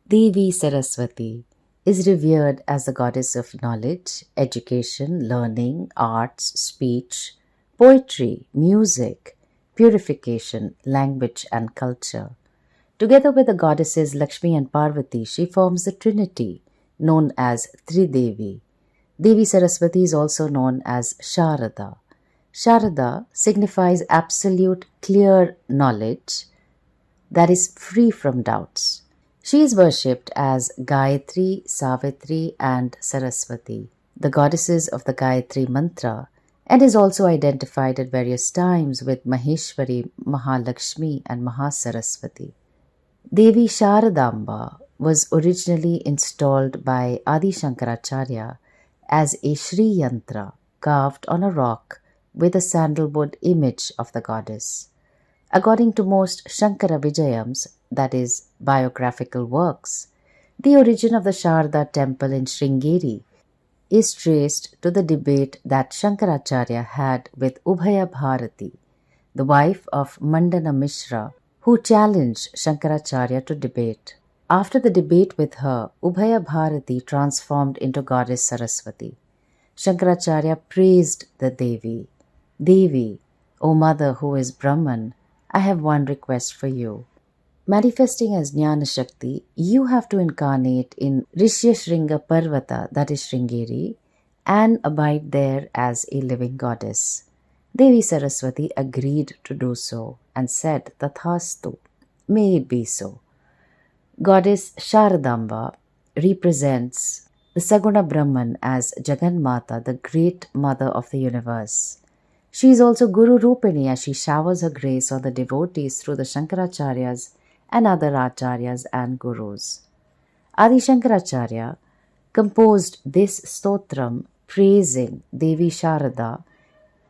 Devi Saraswati is revered as the goddess of knowledge, education, learning, arts, speech, poetry, music, purification, language, and culture. Together with the goddesses Lakshmi and Parvati, she forms the trinity known as Tridevi. Devi Saraswati is also known as Sharada. Sharada signifies absolute clear knowledge that is free from doubts. She is worshipped as Gayatri, Savitri, and Saraswati, the goddesses of the Gayatri mantra, and is also identified at various times with Maheshwari, Mahalakshmi, and Mahasaraswati. Devi Sharadamba was originally installed by Adi Shankaracharya as a Shri Yantra carved on a rock with a sandalwood image of the goddess. According to most Shankara Vijayams, that is, biographical works, the origin of the Sharada temple in Sringeri is traced to the debate that Shankaracharya had with Ubhaya Bharati, the wife of Mandana Mishra, who challenged Shankaracharya to debate. After the debate with her, Ubhaya Bharati transformed into goddess Saraswati. Shankaracharya praised the Devi. Devi, O mother who is Brahman, I have one request for you. Manifesting as jnāna shakti, you have to incarnate in Rishya Sringa Parvata, that is Sringeri, and abide there as a living goddess. Devi Saraswati agreed to do so and said, Tatha-astu, may it be so. Goddess Sharadamba represents the Saguna Brahman as Jagannmata, the great mother of the universe. She is also Guru Rupini as she showers her grace on the devotees through the Shankaracharyas and other acharyas and gurus. Adi Shankaracharya composed this Stotram praising Devi Sharada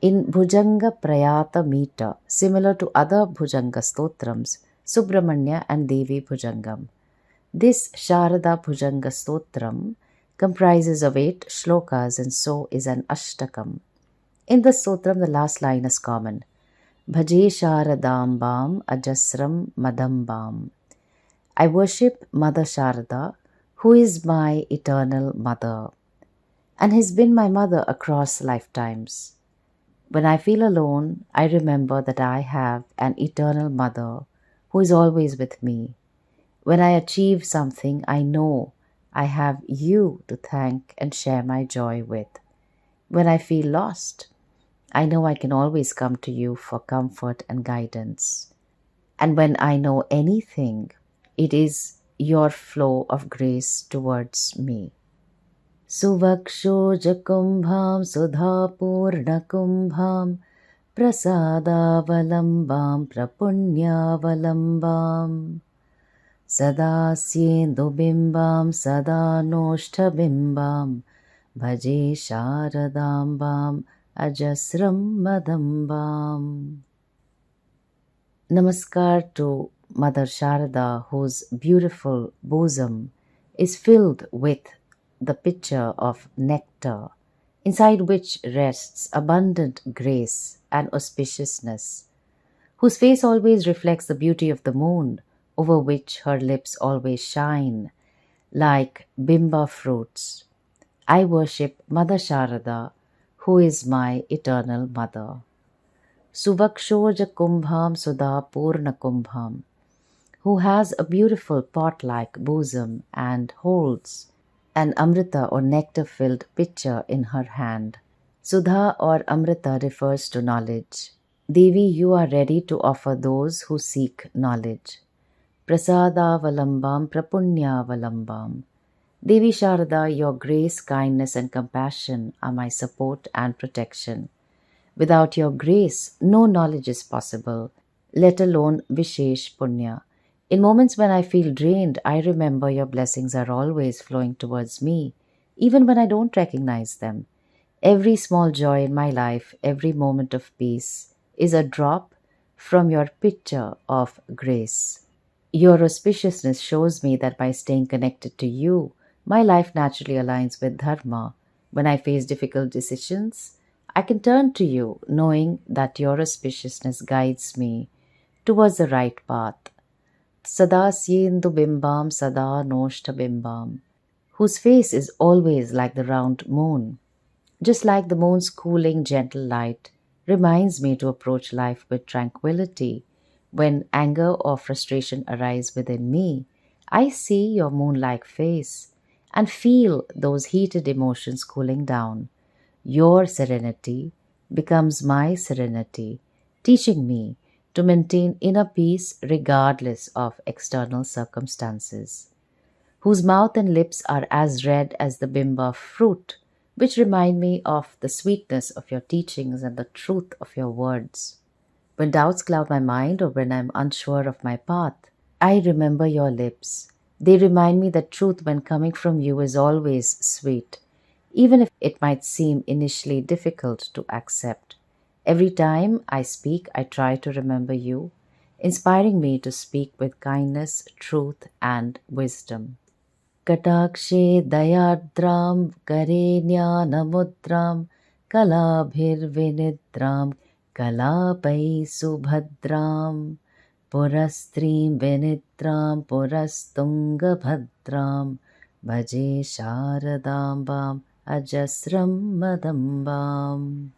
in Bhujanga Prayata meter, similar to other Bhujanga Stotrams, Subramanya and Devi Bhujangam. This Sharada Bhujanga Stotram comprises of 8 shlokas and so is an ashtakam. In the Stotram, the last line is common. Bhaje Sharadambam Ajasram Madambam. I worship Mother Sharada, who is my eternal mother, and has been my mother across lifetimes. When I feel alone, I remember that I have an eternal mother who is always with me. When I achieve something, I know I have you to thank and share my joy with. When I feel lost, I know I can always come to you for comfort and guidance. And when I know anything, it is your flow of grace towards me. Suvakshojakumbham sudhapurnakumbham prasadāvalambam prapunyāvalambam sadāsyendubimbam sadānoshtabimbam bhaje Sharadambam Ajasram Madambam. Namaskar to Mother Sharada, whose beautiful bosom is filled with the pitcher of nectar, inside which rests abundant grace and auspiciousness, whose face always reflects the beauty of the moon, over which her lips always shine like bimba fruits. I worship Mother Sharada, who is my eternal mother. Suvakshoja kumbham sudha purna kumbham, who has a beautiful pot-like bosom and holds an amrita or nectar-filled pitcher in her hand. Sudha or amrita refers to knowledge. Devi, you are ready to offer those who seek knowledge. Prasadāvalambam prapunyāvalambam. Devi Sharada, your grace, kindness and compassion are my support and protection. Without your grace, no knowledge is possible, let alone Vishesh Punya. In moments when I feel drained, I remember your blessings are always flowing towards me, even when I don't recognize them. Every small joy in my life, every moment of peace is a drop from your pitcher of grace. Your auspiciousness shows me that by staying connected to you, my life naturally aligns with Dharma. When I face difficult decisions, I can turn to you, knowing that your auspiciousness guides me towards the right path. Sada Syendu Bimbam Sada Noshta Bimbam, whose face is always like the round moon. Just like the moon's cooling, gentle light reminds me to approach life with tranquility. When anger or frustration arise within me, I see your moon-like face and feel those heated emotions cooling down. Your serenity becomes my serenity, teaching me to maintain inner peace regardless of external circumstances, whose mouth and lips are as red as the bimba fruit, which remind me of the sweetness of your teachings and the truth of your words. When doubts cloud my mind or when I am unsure of my path, I remember your lips. They remind me that truth, when coming from you, is always sweet, even if it might seem initially difficult to accept. Every time I speak, I try to remember you, inspiring me to speak with kindness, truth, and wisdom. Katakshe dayadram kare jnānamudram kalabhirvinidram kalapai subhadram purastrim vinidram purastungabhadram bhaje Śāradāmbam ajasram madambam,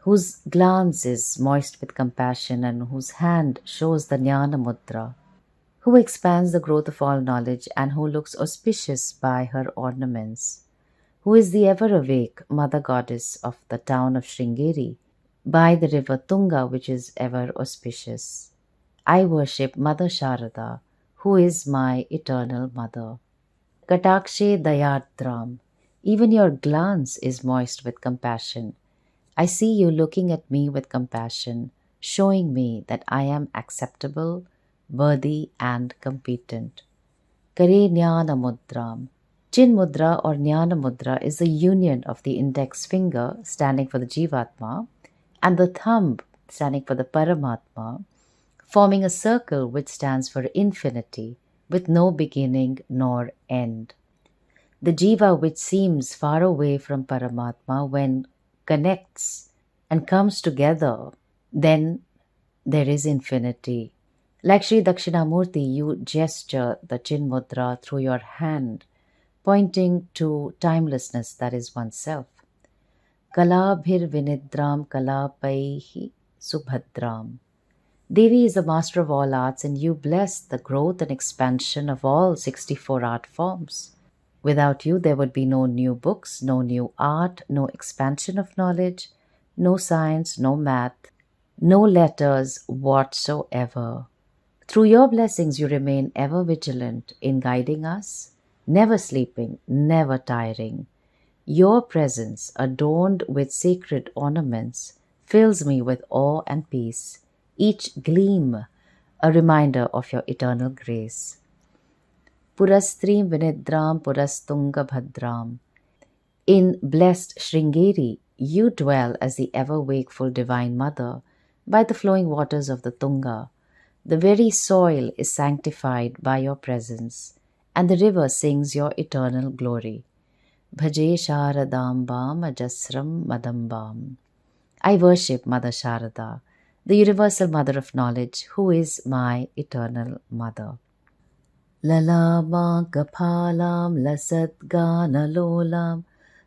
whose glance is moist with compassion and whose hand shows the jnana mudra, who expands the growth of all knowledge and who looks auspicious by her ornaments, who is the ever-awake mother goddess of the town of Sringeri, by the river Tunga, which is ever auspicious. I worship Mother Sharada, who is my eternal mother. Katakshe dayadram, even your glance is moist with compassion. I see you looking at me with compassion, showing me that I am acceptable, worthy, and competent. Kare jnana mudram. Chin mudra or jnana mudra is the union of the index finger, standing for the Jivatma, and the thumb, standing for the Paramatma, forming a circle which stands for infinity, with no beginning nor end. The Jiva, which seems far away from Paramatma, when connects and comes together, then there is infinity. Like Sri Dakshinamurti, you gesture the Chin Mudra through your hand, pointing to timelessness, that is oneself. Kalabhir vinidram kalapaihi subhadram. Devi is the master of all arts, and you bless the growth and expansion of all 64 art forms. Without you, there would be no new books, no new art, no expansion of knowledge, no science, no math, no letters whatsoever. Through your blessings, you remain ever vigilant in guiding us, never sleeping, never tiring. Your presence, adorned with sacred ornaments, fills me with awe and peace, each gleam a reminder of your eternal grace. Purastrim vinidram purastunga bhadram. In blessed Sringeri, you dwell as the ever-wakeful Divine Mother by the flowing waters of the Tunga. The very soil is sanctified by your presence, and the river sings your eternal glory. Bhaje Śāradāmbam ajasram madambam. I worship Mother Sharada, the universal mother of knowledge, who is my eternal mother. Lalama kapalam lasat ganalolam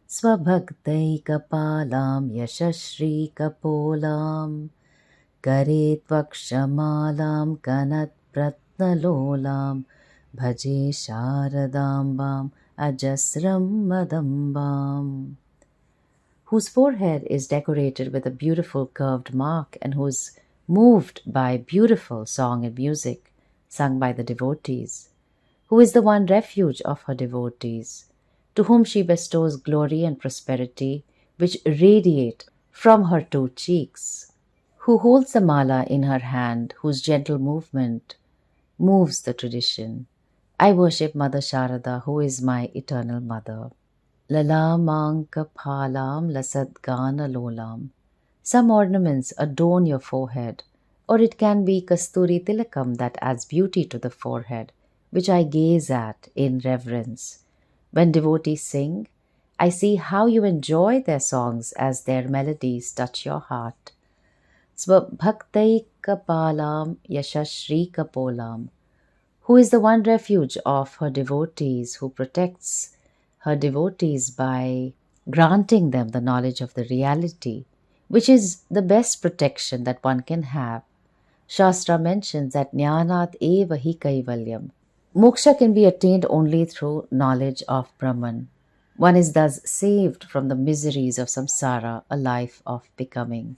swabhaktai kapalam yashashri kapolam Karet vakshamalam kanat pratnalolam bhaje Śāradāmbam ajasram madambam, whose forehead is decorated with a beautiful curved mark and who is moved by beautiful song and music sung by the devotees, who is the one refuge of her devotees, to whom she bestows glory and prosperity which radiate from her two cheeks, who holds the mala in her hand, whose gentle movement moves the tradition. I worship Mother Sharada, who is my eternal mother. Lalamang kapalam lasadgana lolam. Some ornaments adorn your forehead, or it can be kasturi tilakam that adds beauty to the forehead, which I gaze at in reverence. When devotees sing, I see how you enjoy their songs as their melodies touch your heart. Svabhaktai kapalam yashashri kapolam. who is the one refuge of her devotees, who protects her devotees by granting them the knowledge of the reality, which is the best protection that one can have. Shastra mentions that jnānāt eva hi kaivalyam. Moksha can be attained only through knowledge of Brahman. One is thus saved from the miseries of samsara, a life of becoming.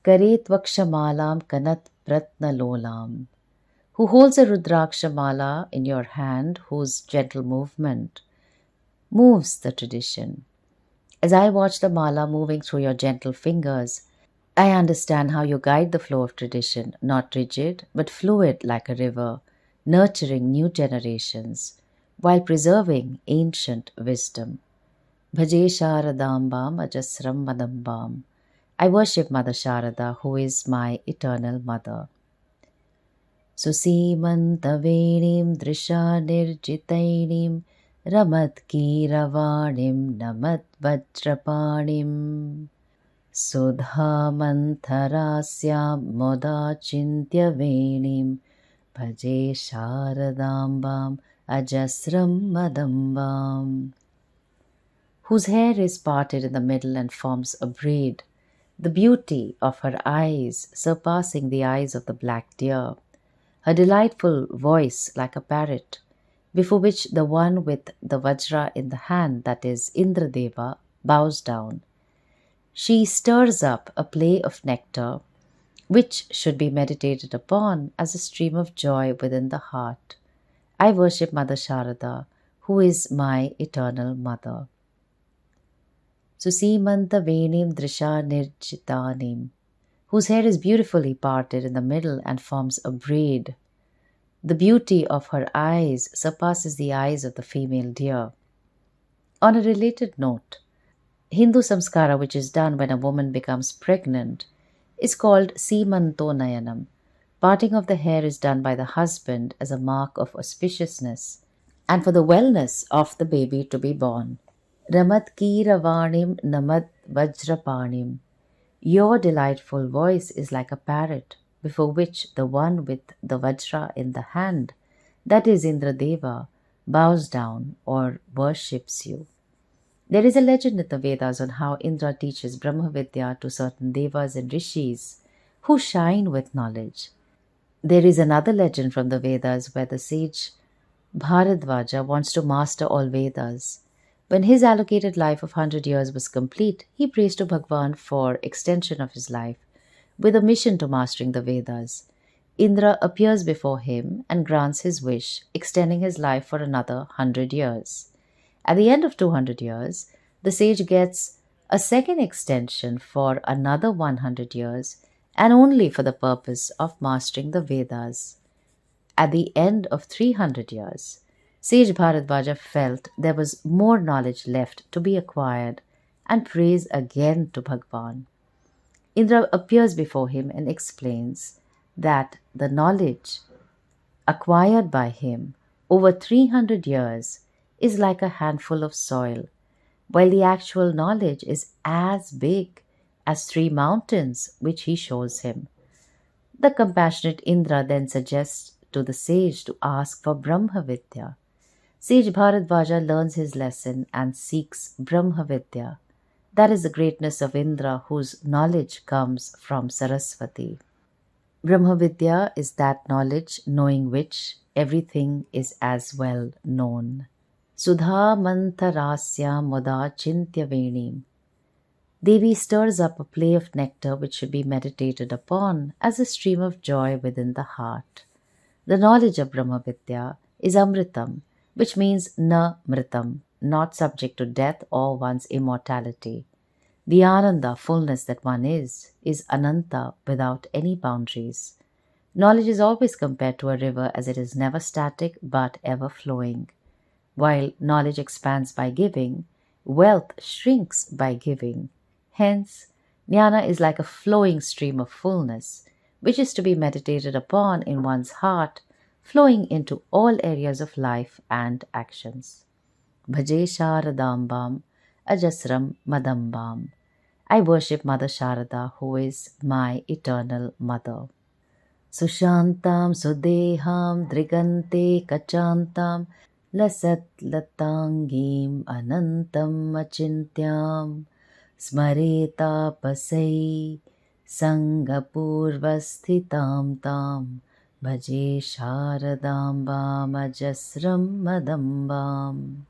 Karet vakshamalam kanat pratna lolam. Who holds a rudraksha mala in your hand, whose gentle movement moves the tradition. As I watch the mala moving through your gentle fingers, I understand how you guide the flow of tradition, not rigid, but fluid like a river, nurturing new generations, while preserving ancient wisdom. Bhaje Sharadambam ajasram madambam. I worship Mother Sharada, who is my eternal mother. Susimantaveenim drishanirjitainim ramat kiravanim namat vajrapanim. Sudhamantarasyam modachintyavenim bhaje Sharadambam ajasram madambam. Whose hair is parted in the middle and forms a braid, the beauty of her eyes surpassing the eyes of the black deer, her delightful voice like a parrot, before which the one with the vajra in the hand, that is Indradeva, bows down. She stirs up a play of nectar, which should be meditated upon as a stream of joy within the heart. I worship Mother Sharada, who is my eternal mother. Susimanta venim drisha nirjitanim, whose hair is beautifully parted in the middle and forms a braid. The beauty of her eyes surpasses the eyes of the female deer. On a related note, Hindu samskara, which is done when a woman becomes pregnant, is called Simantonayanam. Parting of the hair is done by the husband as a mark of auspiciousness and for the wellness of the baby to be born. Ramat kiravanim namat vajrapanim. Your delightful voice is like a parrot, before which the one with the vajra in the hand, that is Indradeva, bows down or worships you. There is a legend in the Vedas on how Indra teaches Brahmavidya to certain devas and rishis who shine with knowledge. There is another legend from the Vedas where the sage Bharadvaja wants to master all Vedas. When his allocated life of 100 years was complete, he prays to Bhagwan for extension of his life, with a mission to mastering the Vedas. Indra appears before him and grants his wish, extending his life for another 100 years. At the end of 200 years, the sage gets a second extension for another 100 years, and only for the purpose of mastering the Vedas. At the end of 300 years, Sage Bharadvaja felt there was more knowledge left to be acquired and prays again to Bhagwan. Indra appears before him and explains that the knowledge acquired by him over 300 years is like a handful of soil, while the actual knowledge is as big as 3 mountains which he shows him. The compassionate Indra then suggests to the sage to ask for Brahmavidya. Sage Bharadvaja learns his lesson and seeks Brahmavidya. That is the greatness of Indra, whose knowledge comes from Saraswati. Brahmavidya is that knowledge knowing which everything is as well known. Sudha mantarasya moda chintya venim. Devi stirs up a play of nectar which should be meditated upon as a stream of joy within the heart. The knowledge of Brahmavidya is Amritam, which means na mritam, not subject to death or one's immortality. The Ananda, fullness that one is Ananta without any boundaries. Knowledge is always compared to a river as it is never static but ever flowing. While knowledge expands by giving, wealth shrinks by giving. Hence, jnana is like a flowing stream of fullness, which is to be meditated upon in one's heart, flowing into all areas of life and actions. Bhaje Sharadambam ajasram madambam. I worship Mother Sharada, who is my eternal mother. Sushantam Sudeham Drigante Kachantam Lasat Latangim Anantam Achintyam Smareta Pasai Sangapurvasthitam Tam Bhaje Sharadambam Ajasram Madambam.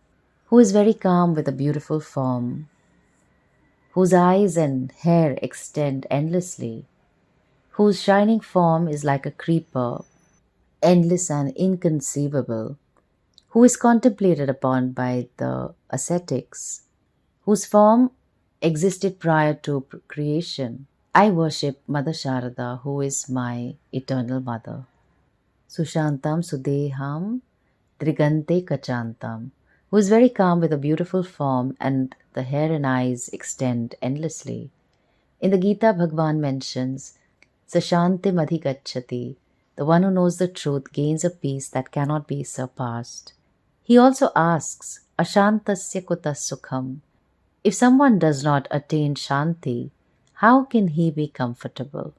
Who is very calm with a beautiful form, whose eyes and hair extend endlessly, whose shining form is like a creeper, endless and inconceivable, who is contemplated upon by the ascetics, whose form existed prior to creation. I worship Mother Sharada, who is my eternal mother. Sushantam Sudeham Drigante Kachantam, who is very calm with a beautiful form and the hair and eyes extend endlessly. In the Gita, Bhagwan mentions, Sashantim adhigacchati, the one who knows the truth gains a peace that cannot be surpassed. He also asks, Ashantasya kutas sukham, if someone does not attain Shanti, how can he be comfortable?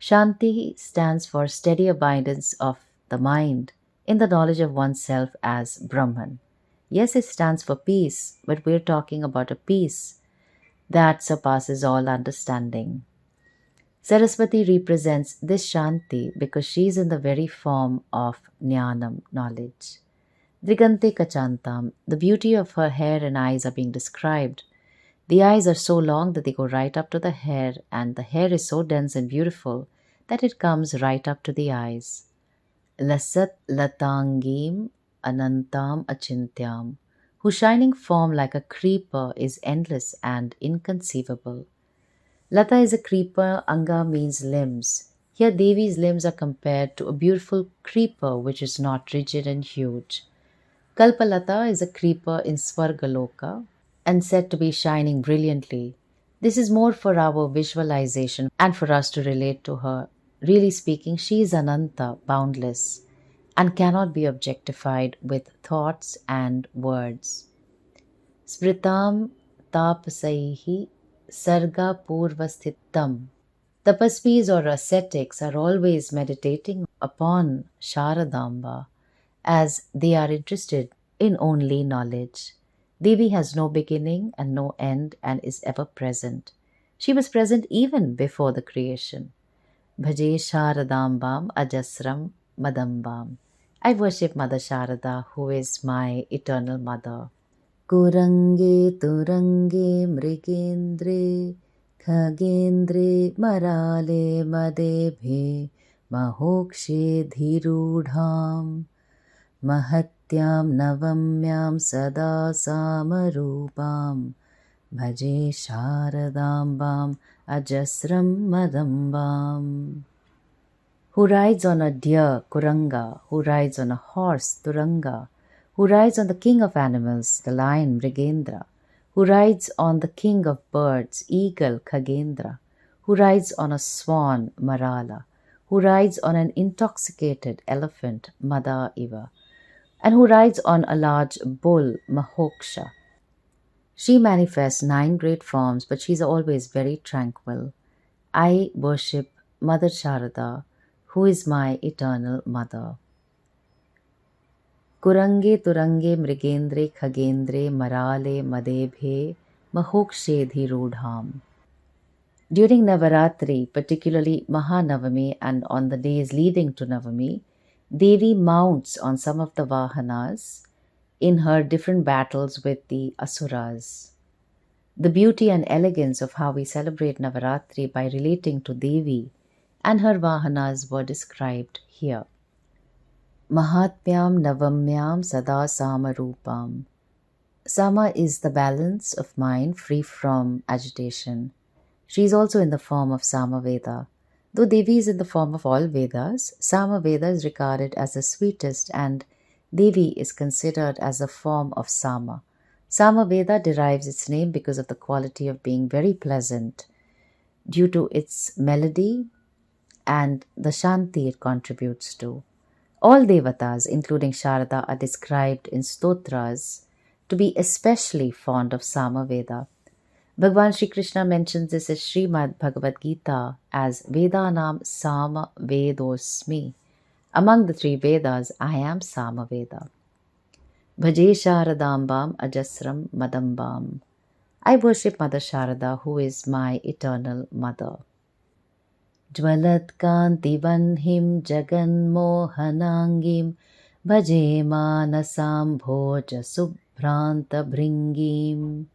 Shanti stands for steady abidance of the mind in the knowledge of oneself as Brahman. Yes, it stands for peace, but we're talking about a peace that surpasses all understanding. Saraswati represents this Shanti because she is in the very form of Jnanam, knowledge. Drigante Kachantam, the beauty of her hair and eyes are being described. The eyes are so long that they go right up to the hair, and the hair is so dense and beautiful that it comes right up to the eyes. Lasat Latangim Anantam Achintyam, whose shining form like a creeper is endless and inconceivable. Lata is a creeper, Anga means limbs. Here Devi's limbs are compared to a beautiful creeper which is not rigid and huge. Kalpalata is a creeper in Swargaloka and said to be shining brilliantly. This is more for our visualization and for us to relate to her. Really speaking, she is Ananta, boundless, and cannot be objectified with thoughts and words. Smritam tapasaihi sarga purvasthitam. Tapasvis or ascetics are always meditating upon Sharadamba as they are interested in only knowledge. Devi has no beginning and no end and is ever present. She was present even before the creation. Bhaje Sharadambam Ajasram Madambam. I worship Mother Sharada, who is my eternal mother. Kurange Turange Mrigendre Khagendre Marale Madebhe Mahokshe Dhirudham Mahatyam Navamyam Sada Samarupam Bhaje Sharadambam Ajasram Madambam. Who rides on a deer, Kuranga, who rides on a horse, Turanga, who rides on the king of animals, the lion, Mrigendra, who rides on the king of birds, eagle, Khagendra, who rides on a swan, Marala, who rides on an intoxicated elephant, Mada Iva, and who rides on a large bull, Mahoksha. She manifests 9 great forms, but she is always very tranquil. I worship Mother Sharada, who is my eternal mother. Kurange Turange Mrigendre Khagendre Marale Madebhe Mahokshe Dhirudham. During Navaratri, particularly Mahanavami and on the days leading to Navami, Devi mounts on some of the Vahanas in her different battles with the Asuras. The beauty and elegance of how we celebrate Navaratri by relating to Devi and her Vahanas were described here. Mahatmyam Navamyam Sada Samarupam. Sama is the balance of mind free from agitation. She is also in the form of Samaveda. Though Devi is in the form of all Vedas, Samaveda is regarded as the sweetest and Devi is considered as a form of Sama. Samaveda derives its name because of the quality of being very pleasant due to its melody and the Shanti it contributes to. All Devatas, including Sharada, are described in Stotras to be especially fond of Samaveda. Bhagavan Sri Krishna mentions this as Srimad Bhagavad Gita as Vedanam Sama Vedosmi. Among the three Vedas, I am Sama Veda. Bhaje Sharadambam Ajasram Madambam. I worship Mother Sharada, who is my eternal mother. Jvalat Kanti Vanhim Jagan Mohanangim Bhaje Manasam Bhoja Subhranta Bringim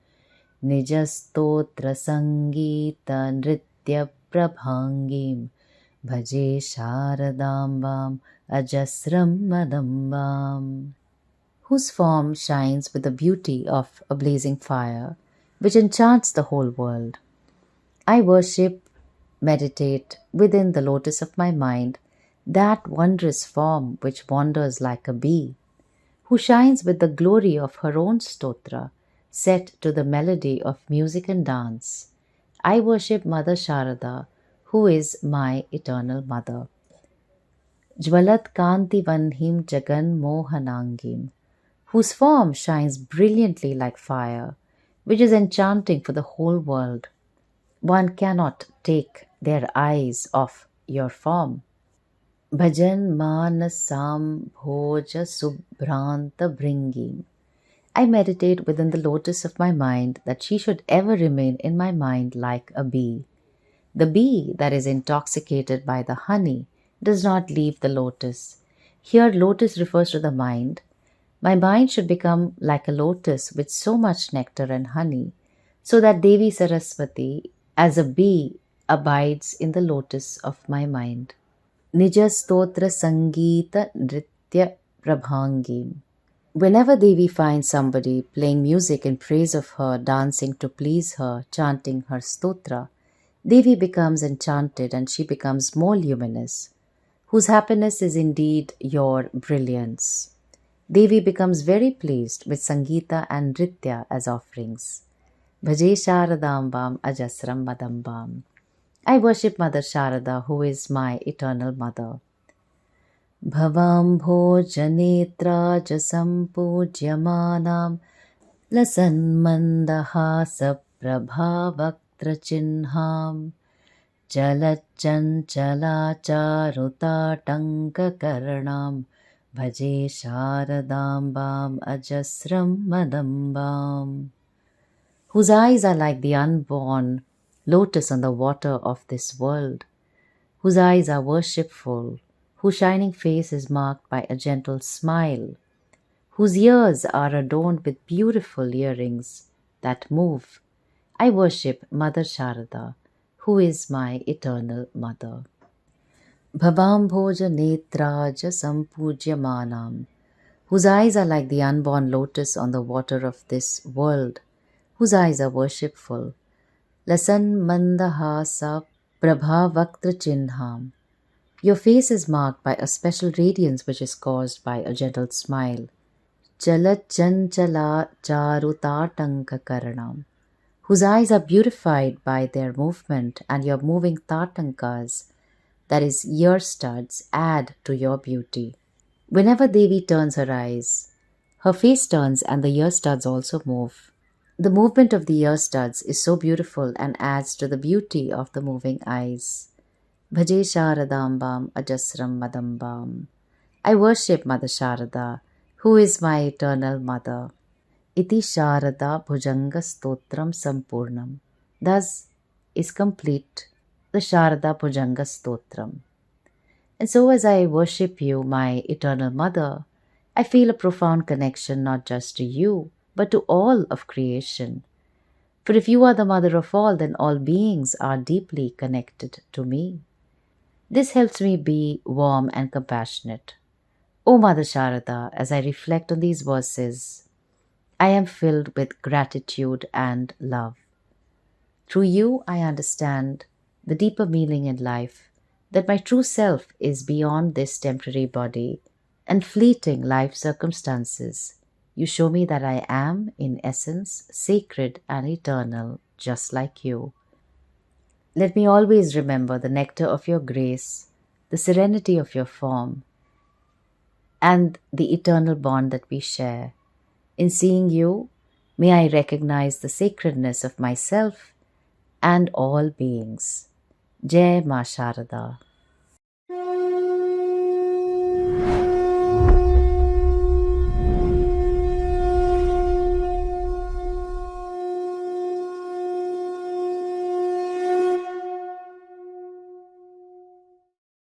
Nijastotra Sangita Nritya Prabhangim Bhaje Sharadambam Ajasram Madambam, whose form shines with the beauty of a blazing fire, which enchants the whole world. I worship, meditate within the lotus of my mind that wondrous form which wanders like a bee, who shines with the glory of her own stotra, set to the melody of music and dance. I worship Mother Sharada, who is my eternal mother. Jvalat Kanti Vanhim Jagan Mohanangim, whose form shines brilliantly like fire, which is enchanting for the whole world. One cannot take their eyes off your form. Bhajan Manasam Bhoja Subhranta Bringim. I meditate within the lotus of my mind that she should ever remain in my mind like a bee. The bee that is intoxicated by the honey does not leave the lotus. Here lotus refers to the mind. My mind should become like a lotus with so much nectar and honey, so that Devi Saraswati as a bee abides in the lotus of my mind. Nija Stotra Sangita Nritya Prabhangim. Whenever Devi finds somebody playing music in praise of her, dancing to please her, chanting her stotra, Devi becomes enchanted and she becomes more luminous, whose happiness is indeed your brilliance. Devi becomes very pleased with Sangita and Nritya as offerings. Bhaje Sharadambam Ajasram Madambam. I worship Mother Sharada, who is my eternal mother. Bhavam Bhojanetra Jasam Pujyamanam Lasan Mandahasa Prabhavaktra Chinham Chalachanchalah Charuta Tanka Karanam Bhaje Sharadambam Ajasram Madambam, whose eyes are like the unborn lotus on the water of this world, whose eyes are worshipful, whose shining face is marked by a gentle smile, whose ears are adorned with beautiful earrings that move. I worship Mother Sharada, who is my eternal mother. Bhavam Bhoja Netraja Sampujyamanam, whose eyes are like the unborn lotus on the water of this world, whose eyes are worshipful. Lasan Mandahasa Prabhavaktra Chinham. Your face is marked by a special radiance which is caused by a gentle smile. Chalachanchalah Charutatanka Karanam, whose eyes are beautified by their movement, and your moving tatankas, that is, ear studs, add to your beauty. Whenever Devi turns her eyes, her face turns and the ear studs also move. The movement of the ear studs is so beautiful and adds to the beauty of the moving eyes. Bhaje Sharadambam Ajasram Madambam. I worship Mother Sharada, who is my eternal mother. Iti Sharada Bhujanga Stotram Sampurnam. Thus is complete the Sharada Bhujanga Stotram. And so as I worship you, my eternal mother, I feel a profound connection not just to you, but to all of creation. For if you are the mother of all, then all beings are deeply connected to me. This helps me be warm and compassionate. O Mother Sharada, as I reflect on these verses, I am filled with gratitude and love. Through you, I understand the deeper meaning in life, that my true self is beyond this temporary body and fleeting life circumstances. You show me that I am, in essence, sacred and eternal, just like you. Let me always remember the nectar of your grace, the serenity of your form, and the eternal bond that we share. In seeing you, May I recognize the sacredness of myself and all beings. Jai Ma Sharada.